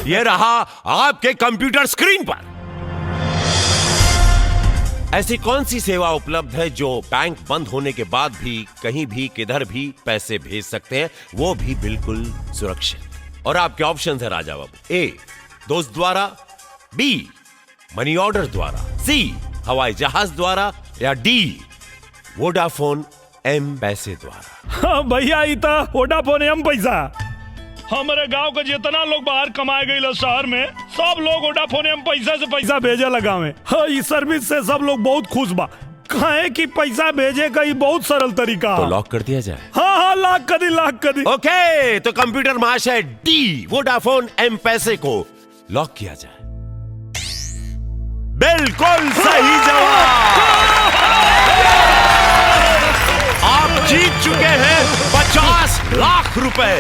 ये रहा आपके कंप्यूटर स्क्रीन पर। ऐसी कौन सी सेवा उपलब्ध है जो बैंक बंद होने के बाद भी कहीं भी किधर भी पैसे भेज सकते हैं, वो भी बिल्कुल सुरक्षित। और आपके ऑप्शन है राजा बाबू। ए, दोस्त द्वारा, बी, मनी ऑर्डर द्वारा, सी, हवाई जहाज द्वारा, या डी, वोडाफोन एम पैसे द्वारा। हाँ भैया, इता वोडाफोन एम पैसा। हमारे गांव के जितना लोग बाहर कमाए गए शहर में, सब लोग वोडाफोन एम पैसा से पैसा भेजे लगा में। हाँ, इस सर्विस से सब लोग बहुत खुश बा। कहे कि पैसा भेजे का बहुत सरल तरीका। तो लॉक कर दिया जाए। हाँ, लाख कर दी। ओके, तो कंप्यूटर महाशय डी, वोडाफोन एम पैसे को लॉक किया जाए। बिल्कुल सही जवाब। आप जीत चुके हैं 50 लाख रुपए।